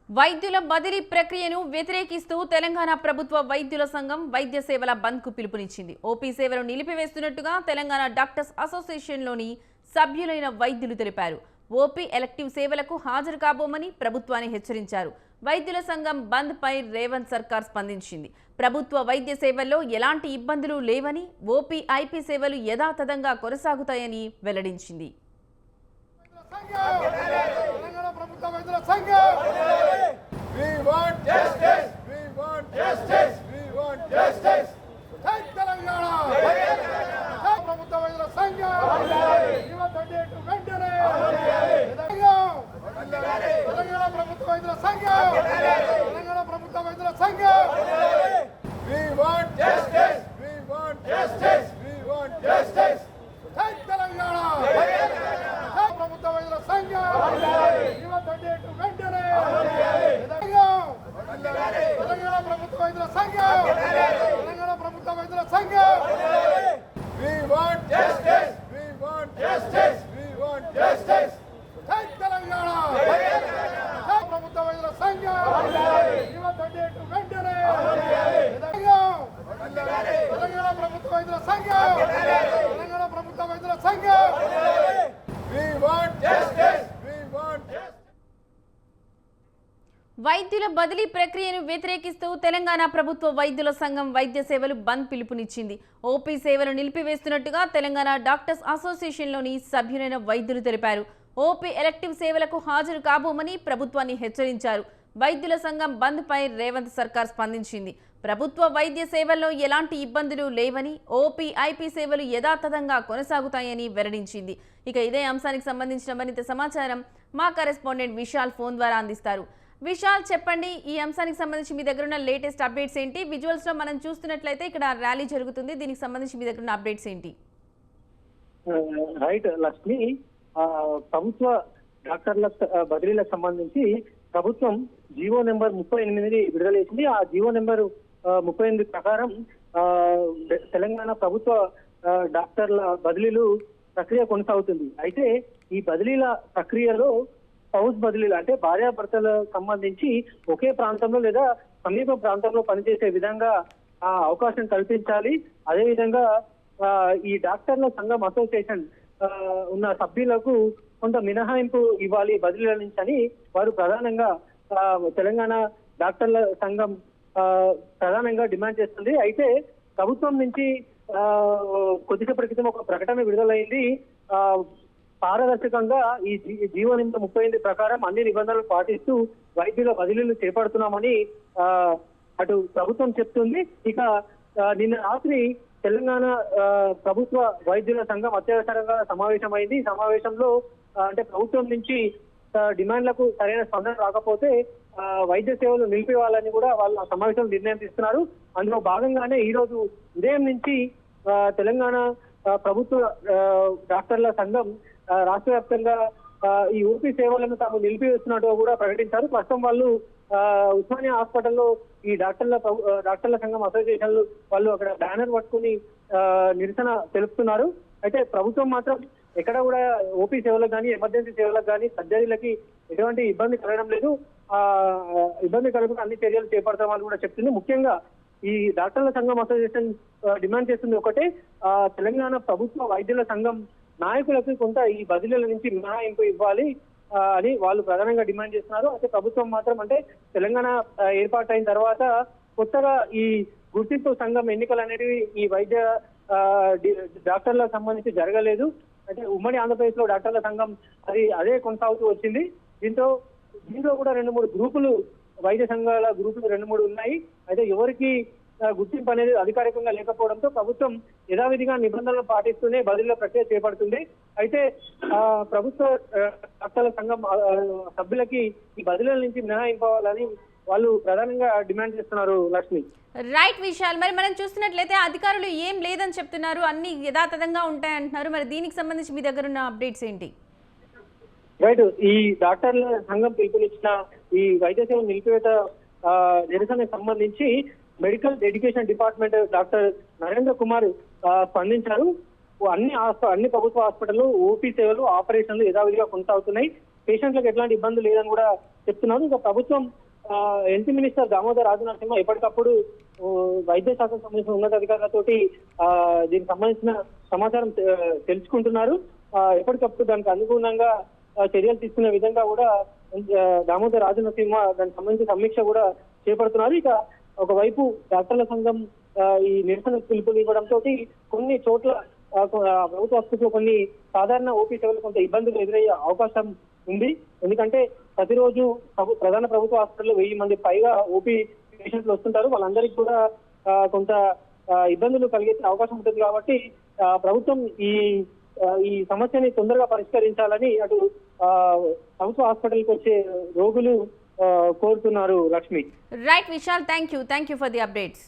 వైద్యుల బదిలీ ప్రక్రియను వ్యతిరేకిస్తూ తెలంగాణ ప్రభుత్వ వైద్యుల సంఘం వైద్య సేవల బంద్కు పిలుపునిచ్చింది. ఓపీ సేవలు నిలిపివేస్తున్నట్టుగా తెలంగాణ డాక్టర్స్ అసోసియేషన్లోని సభ్యులైన వైద్యులు తెలిపారు. ఓపీ ఎలక్టివ్ సేవలకు హాజరు కాబోమని ప్రభుత్వాన్ని హెచ్చరించారు. వైద్యుల సంఘం బంద్ పై రేవంత్ సర్కార్ స్పందించింది. ప్రభుత్వ వైద్య సేవల్లో ఎలాంటి ఇబ్బందులు లేవని, ఓపీ ఐపీ సేవలు యథాతథంగా కొనసాగుతాయని వెల్లడించింది. We want justice. We want justice. We want justice. Jai Telangana. Jai Prabhuta Vaidula Sangha. Ivatante to Vendere. Telangana Prabhuta Vaidula Sangha. Telangana Prabhuta Vaidula Sangha. We want justice. We want justice. We want justice. Jai Telangana. Jai Prabhuta Vaidula Sangha. Ivatante to Vendere. Telangana ప్రభుత్వ వైద్యుల సంఘం తెలంగాణ ప్రభుత్వ వైద్యుల సంఘం We want justice. We want justice. We want justice. జై తెలంగాణ జై ప్రభుత్వ వైద్యుల సంఘం ఇవ్వదండి టు వెంటనే తెలంగాణ ప్రభుత్వ వైద్యుల సంఘం తెలంగాణ ప్రభుత్వ వైద్యుల సంఘం We want justice. We want justice. వైద్యుల బదిలీ ప్రక్రియను వ్యతిరేకిస్తూ తెలంగాణ ప్రభుత్వ వైద్యుల సంఘం వైద్య సేవలు బంద్ పిలుపునిచ్చింది. ఓపీ సేవలు నిలిపివేస్తున్నట్టుగా తెలంగాణ డాక్టర్స్ అసోసియేషన్లోని సభ్యులైన వైద్యులు తెలిపారు. ఓపీ ఎలక్టివ్ సేవలకు హాజరు కాబోమని ప్రభుత్వాన్ని హెచ్చరించారు. వైద్యుల సంఘం బంద్ పై రేవంత్ సర్కార్ స్పందించింది. ప్రభుత్వ వైద్య సేవల్లో ఎలాంటి ఇబ్బందులు లేవని, ఓపీ ఐపీ సేవలు యథాతథంగా కొనసాగుతాయని వెల్లడించింది. ఇక ఇదే అంశానికి సంబంధించిన మరింత సమాచారం మా కరెస్పాండెంట్ విశాల్ ఫోన్ ద్వారా అందిస్తారు. విశాల్, చెప్పండి, ఈ అంశానికి సంబంధించి మీ దగ్గర ఉన్న లేటెస్ట్ అప్డేట్స్ ఏంటి? విజువల్స్ లో మనం చూస్తున్నట్లయితే ఇక్కడ ర్యాలీ జరుగుతుంది. దీనికి సంబంధించి మీ దగ్గర ఉన్న అప్డేట్స్ ఏంటి? రైట్ లక్ష్మి, ప్రభుత్వ డాక్టర్ల బదిలీలకు సంబంధించి ప్రభుత్వం జీవో నెంబర్ 38 విడుదల చేసింది. ఆ జీవో నెంబర్ 38 ప్రకారం తెలంగాణ ప్రభుత్వ డాక్టర్ల బదిలీలు ప్రక్రియ కొనసాగుతుంది. అయితే ఈ బదిలీల ప్రక్రియలో హౌస్ బదిలీలు అంటే భార్యాభర్తలకు సంబంధించి ఒకే ప్రాంతంలో లేదా సమీప ప్రాంతంలో పనిచేసే విధంగా అవకాశం కల్పించాలి. అదేవిధంగా ఈ డాక్టర్ల సంఘం అసోసియేషన్ ఉన్న సభ్యులకు కొంత మినహాయింపు ఇవ్వాలి బదిలీల నుంచి అని వారు ప్రధానంగా తెలంగాణ డాక్టర్ల సంఘం ప్రధానంగా డిమాండ్ చేస్తుంది. అయితే ప్రభుత్వం నుంచి కొద్దిసేపటి క్రితం ఒక ప్రకటన విడుదలైంది. పారదర్శకంగా ఈ జీవో నెంబర్ 38 ప్రకారం అన్ని నిబంధనలు పాటిస్తూ వైద్యుల బదిలీలు చేపడుతున్నామని అటు ప్రభుత్వం చెప్తుంది. ఇక నిన్న రాత్రి తెలంగాణ ప్రభుత్వ వైద్యుల సంఘం అత్యవసరంగా సమావేశమైంది. ఈ సమావేశంలో అంటే ప్రభుత్వం నుంచి డిమాండ్లకు సరైన స్పందన రాకపోతే వైద్య సేవలు నిలిపివేయాలని కూడా వాళ్ళు ఆ సమావేశంలో నిర్ణయం తీసుకున్నారు. అందులో భాగంగానే ఈ రోజు ఉదయం నుంచి తెలంగాణ ప్రభుత్వ డాక్టర్ల సంఘం రాష్ట్ర వ్యాప్తంగా ఈ ఓపీ సేవలను తాము నిలిపివేస్తున్నట్టు కూడా ప్రకటించారు. ప్రస్తుతం వాళ్ళు ఉస్మానియా హాస్పిటల్లో ఈ డాక్టర్ల సంఘం అసోసియేషన్లు వాళ్ళు అక్కడ బ్యానర్ పట్టుకుని నిరసన తెలుపుతున్నారు. అయితే ప్రభుత్వం మాత్రం ఎక్కడ కూడా ఓపీ సేవలకు కానీ ఎమర్జెన్సీ సేవలకు కానీ సర్జరీలకి ఎటువంటి ఇబ్బంది కలగడం లేదు. ఇబ్బంది కలగకుండా అన్ని చర్యలు చేపడతామని కూడా చెప్తుంది. ముఖ్యంగా ఈ డాక్టర్ల సంఘం అసోసియేషన్ డిమాండ్ చేస్తుంది ఒకటే, తెలంగాణ ప్రభుత్వ వైద్యుల సంఘం నాయకులకు కొంత ఈ బదిలీల నుంచి మినహాయింపు ఇవ్వాలి అని వాళ్ళు ప్రధానంగా డిమాండ్ చేస్తున్నారు. అయితే ప్రభుత్వం మాత్రం అంటే తెలంగాణ ఏర్పాటైన తర్వాత కొత్తగా ఈ గుర్తింపు సంఘం ఎన్నికలు అనేవి ఈ వైద్య డాక్టర్లకు సంబంధించి జరగలేదు. అంటే ఉమ్మడి ఆంధ్రప్రదేశ్ లో డాక్టర్ల సంఘం అదే కొనసాగుతూ వచ్చింది. దీంట్లో కూడా 2-3 గ్రూపులు వైద్య సంఘాల గ్రూపులు 2-3 ఉన్నాయి. అయితే ఎవరికి గుర్తింపు అనేది అధికారికంగా లేకపోవడంతో ప్రభుత్వం యథావిధిగా నిబంధనలు పాటిస్తూనే బదిలీల ప్రక్రియ చేపడుతుంది. అయితే ప్రభుత్వ డాక్టర్ల సంఘం సభ్యులకి ఈ బదిలీల నుంచి మినహాయింపాలని వాళ్ళు ప్రధానంగా డిమాండ్ చేస్తున్నారు. లక్ష్మి, రైట్ విశాల్, మరి మనం చూస్తున్నట్లయితే అధికారులు ఏం లేదని చెప్తున్నారు, అన్ని యథాతథంగా ఉంటాయంటున్నారు. మరి దీనికి సంబంధించి మీ దగ్గర ఉన్న అప్డేట్స్ ఏంటి? రైట్, ఈ డాక్టర్ల సంఘం పిలుపునిచ్చిన ఈ వైద్య సేవ నిలిపివేత నిరసనకు సంబంధించి medical education department doctor Narendra Kumar స్పందించారు. అన్ని ప్రభుత్వ హాస్పిటల్లో ఓపీ సేవలు ఆపరేషన్లు యథావిధిగా కొనసాగుతున్నాయి. పేషెంట్లకు ఎట్లాంటి ఇబ్బంది లేదని కూడా చెప్తున్నారు. ఇక ప్రభుత్వం హెల్త్ మినిస్టర్ దామోదర్ రాజనరసింహ ఎప్పటికప్పుడు వైద్య శాఖకు సంబంధించిన ఉన్నతాధికారులతోటి దీనికి సంబంధించిన సమాచారం తెలుసుకుంటున్నారు. ఎప్పటికప్పుడు దానికి అనుగుణంగా చర్యలు తీసుకునే విధంగా కూడా దామోదర్ రాజనరసింహ దానికి సంబంధించిన సమీక్ష కూడా చేపడుతున్నారు. ఇక ఒకవైపు డాక్టర్ల సంఘం ఈ నిరసన పిలుపులు ఇవ్వడంతో కొన్ని చోట్ల ప్రభుత్వ ఆసుపత్రిలో కొన్ని సాధారణ ఓపీ సేవలు కొంత ఇబ్బందులు ఎదురయ్యే అవకాశం ఉంది. ఎందుకంటే ప్రతిరోజు ప్రధాన ప్రభుత్వ హాస్పిటల్లో 1000 మంది పైగా ఓపీ పేషెంట్లు వస్తుంటారు. వాళ్ళందరికీ కూడా కొంత ఇబ్బందులు కలిగే అవకాశం ఉంటుంది. కాబట్టి ప్రభుత్వం ఈ సమస్యని తొందరగా పరిష్కరించాలని అటు ప్రభుత్వ హాస్పిటల్కి వచ్చే రోగులు కోరుతున్నారు. Lakshmi. Right Vishal, thank you for the updates.